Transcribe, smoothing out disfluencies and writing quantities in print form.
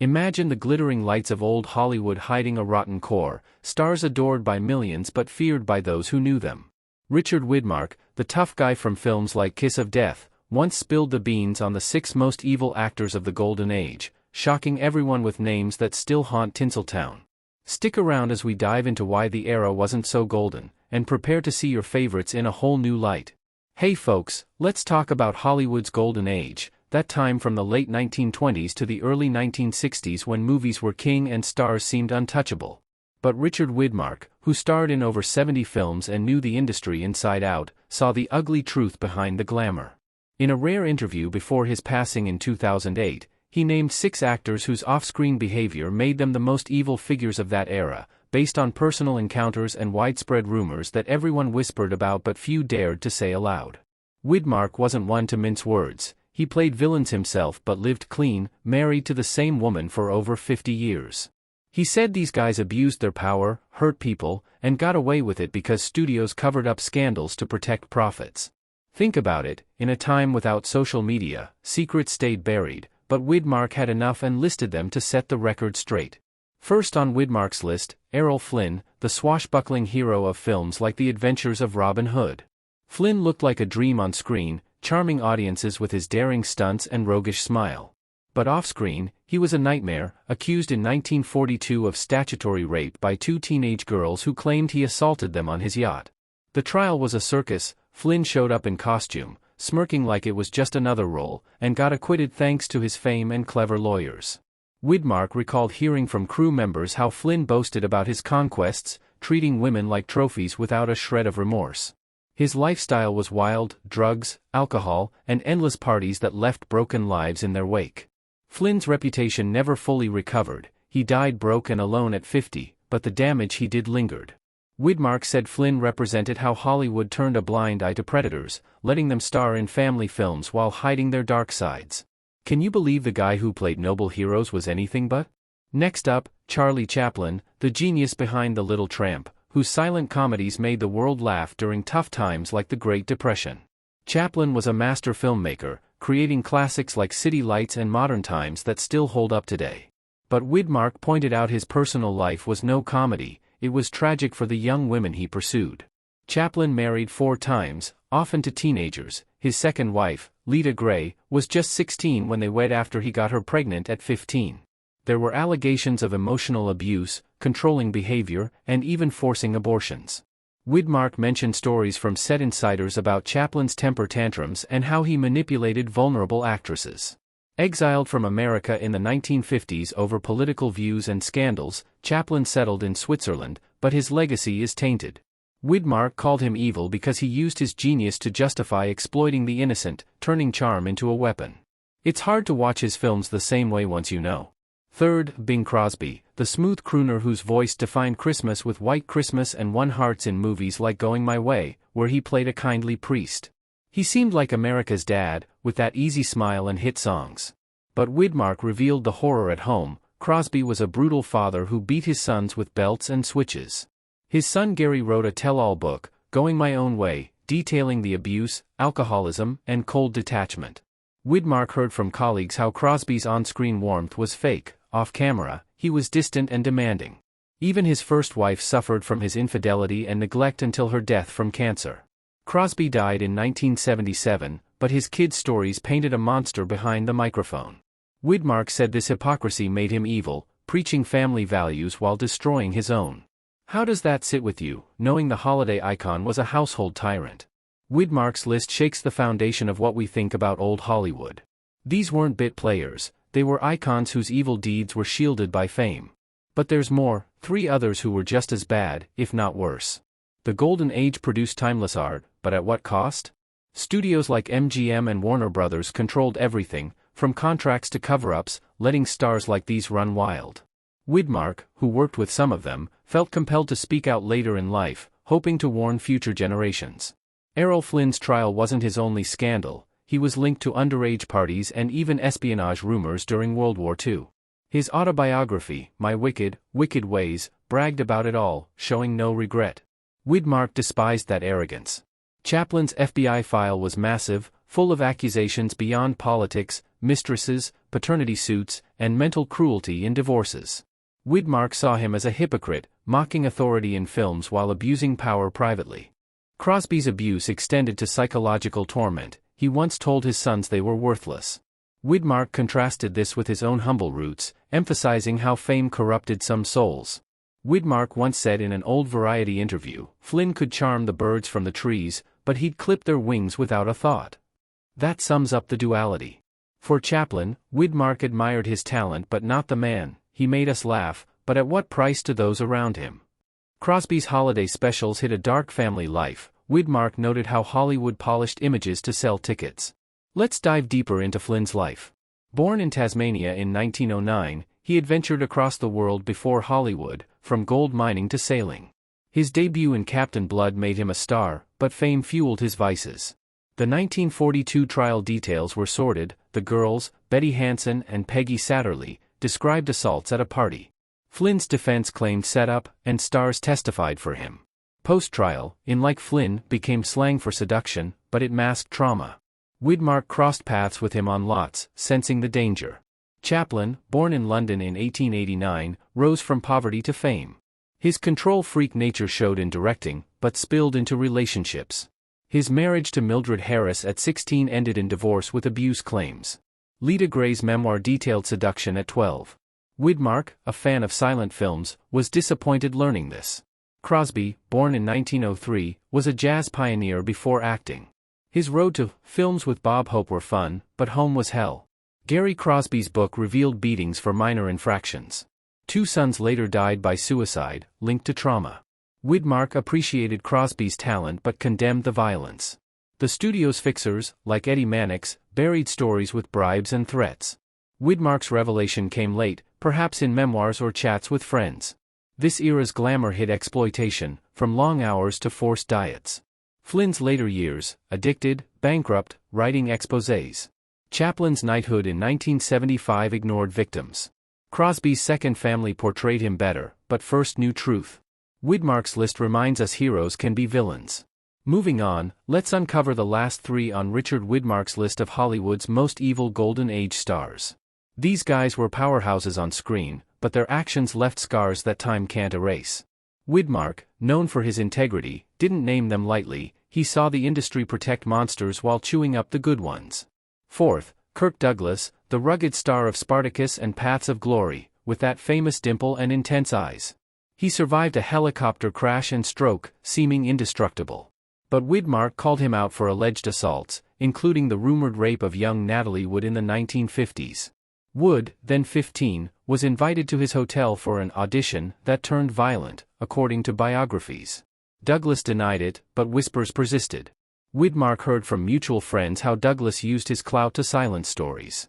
Imagine the glittering lights of old Hollywood hiding a rotten core, stars adored by millions but feared by those who knew them. Richard Widmark, the tough guy from films like Kiss of Death, once spilled the beans on the 6 most evil actors of the Golden Age, shocking everyone with names that still haunt Tinseltown. Stick around as we dive into why the era wasn't so golden, and prepare to see your favorites in a whole new light. Hey folks, let's talk about Hollywood's Golden Age, that time from the late 1920s to the early 1960s when movies were king and stars seemed untouchable. But Richard Widmark, who starred in over 70 films and knew the industry inside out, saw the ugly truth behind the glamour. In a rare interview before his passing in 2008, he named 6 actors whose off-screen behavior made them the most evil figures of that era, based on personal encounters and widespread rumors that everyone whispered about but few dared to say aloud. Widmark wasn't one to mince words. He played villains himself but lived clean, married to the same woman for over 50 years. He said these guys abused their power, hurt people, and got away with it because studios covered up scandals to protect profits. Think about it, in a time without social media, secrets stayed buried, but Widmark had enough and listed them to set the record straight. First on Widmark's list, Errol Flynn, the swashbuckling hero of films like The Adventures of Robin Hood. Flynn looked like a dream on screen, charming audiences with his daring stunts and roguish smile. But off-screen, he was a nightmare, accused in 1942 of statutory rape by 2 teenage girls who claimed he assaulted them on his yacht. The trial was a circus. Flynn showed up in costume, smirking like it was just another role, and got acquitted thanks to his fame and clever lawyers. Widmark recalled hearing from crew members how Flynn boasted about his conquests, treating women like trophies without a shred of remorse. His lifestyle was wild: drugs, alcohol, and endless parties that left broken lives in their wake. Flynn's reputation never fully recovered. He died broke and alone at 50, but the damage he did lingered. Widmark said Flynn represented how Hollywood turned a blind eye to predators, letting them star in family films while hiding their dark sides. Can you believe the guy who played noble heroes was anything but? Next up, Charlie Chaplin, the genius behind The Little Tramp, whose silent comedies made the world laugh during tough times like the Great Depression. Chaplin was a master filmmaker, creating classics like City Lights and Modern Times that still hold up today. But Widmark pointed out his personal life was no comedy. It was tragic for the young women he pursued. Chaplin married 4 times, often to teenagers. His second wife, Lita Gray, was just 16 when they wed after he got her pregnant at 15. There were allegations of emotional abuse, controlling behavior, and even forcing abortions. Widmark mentioned stories from set insiders about Chaplin's temper tantrums and how he manipulated vulnerable actresses. Exiled from America in the 1950s over political views and scandals, Chaplin settled in Switzerland, but his legacy is tainted. Widmark called him evil because he used his genius to justify exploiting the innocent, turning charm into a weapon. It's hard to watch his films the same way once you know. Third, Bing Crosby, the smooth crooner whose voice defined Christmas with White Christmas and Won Hearts in movies like Going My Way, where he played a kindly priest. He seemed like America's dad, with that easy smile and hit songs. But Widmark revealed the horror at home. Crosby was a brutal father who beat his sons with belts and switches. His son Gary wrote a tell-all book, Going My Own Way, detailing the abuse, alcoholism, and cold detachment. Widmark heard from colleagues how Crosby's on-screen warmth was fake. Off-camera, he was distant and demanding. Even his first wife suffered from his infidelity and neglect until her death from cancer. Crosby died in 1977, but his kids' stories painted a monster behind the microphone. Widmark said this hypocrisy made him evil, preaching family values while destroying his own. How does that sit with you, knowing the holiday icon was a household tyrant? Widmark's list shakes the foundation of what we think about old Hollywood. These weren't bit players, they were icons whose evil deeds were shielded by fame. But there's more: 3 others who were just as bad, if not worse. The Golden Age produced timeless art, but at what cost? Studios like MGM and Warner Brothers controlled everything, from contracts to cover-ups, letting stars like these run wild. Widmark, who worked with some of them, felt compelled to speak out later in life, hoping to warn future generations. Errol Flynn's trial wasn't his only scandal. He was linked to underage parties and even espionage rumors during World War II. His autobiography, My Wicked, Wicked Ways, bragged about it all, showing no regret. Widmark despised that arrogance. Chaplin's FBI file was massive, full of accusations beyond politics: mistresses, paternity suits, and mental cruelty in divorces. Widmark saw him as a hypocrite, mocking authority in films while abusing power privately. Crosby's abuse extended to psychological torment. He once told his sons they were worthless. Widmark contrasted this with his own humble roots, emphasizing how fame corrupted some souls. Widmark once said in an old Variety interview, "Flynn could charm the birds from the trees, but he'd clip their wings without a thought." That sums up the duality. For Chaplin, Widmark admired his talent but not the man. He made us laugh, but at what price to those around him? Crosby's holiday specials hid a dark family life. Widmark noted how Hollywood polished images to sell tickets. Let's dive deeper into Flynn's life. Born in Tasmania in 1909, he adventured across the world before Hollywood, from gold mining to sailing. His debut in Captain Blood made him a star, but fame fueled his vices. The 1942 trial details were sordid. The girls, Betty Hansen and Peggy Satterley, described assaults at a party. Flynn's defense claimed setup, and stars testified for him. Post-trial, in like Flynn, became slang for seduction, but it masked trauma. Widmark crossed paths with him on lots, sensing the danger. Chaplin, born in London in 1889, rose from poverty to fame. His control-freak nature showed in directing, but spilled into relationships. His marriage to Mildred Harris at 16 ended in divorce with abuse claims. Lita Gray's memoir detailed seduction at 12. Widmark, a fan of silent films, was disappointed learning this. Crosby, born in 1903, was a jazz pioneer before acting. His road to films with Bob Hope were fun, but home was hell. Gary Crosby's book revealed beatings for minor infractions. 2 sons later died by suicide, linked to trauma. Widmark appreciated Crosby's talent but condemned the violence. The studio's fixers, like Eddie Mannix, buried stories with bribes and threats. Widmark's revelation came late, perhaps in memoirs or chats with friends. This era's glamour hid exploitation, from long hours to forced diets. Flynn's later years, addicted, bankrupt, writing exposés. Chaplin's knighthood in 1975 ignored victims. Crosby's second family portrayed him better, but first knew truth. Widmark's list reminds us heroes can be villains. Moving on, let's uncover the last 3 on Richard Widmark's list of Hollywood's most evil Golden Age stars. These guys were powerhouses on screen, but their actions left scars that time can't erase. Widmark, known for his integrity, didn't name them lightly. He saw the industry protect monsters while chewing up the good ones. 4th, Kirk Douglas, the rugged star of Spartacus and Paths of Glory, with that famous dimple and intense eyes. He survived a helicopter crash and stroke, seeming indestructible. But Widmark called him out for alleged assaults, including the rumored rape of young Natalie Wood in the 1950s. Wood, then 15, was invited to his hotel for an audition that turned violent, according to biographies. Douglas denied it, but whispers persisted. Widmark heard from mutual friends how Douglas used his clout to silence stories.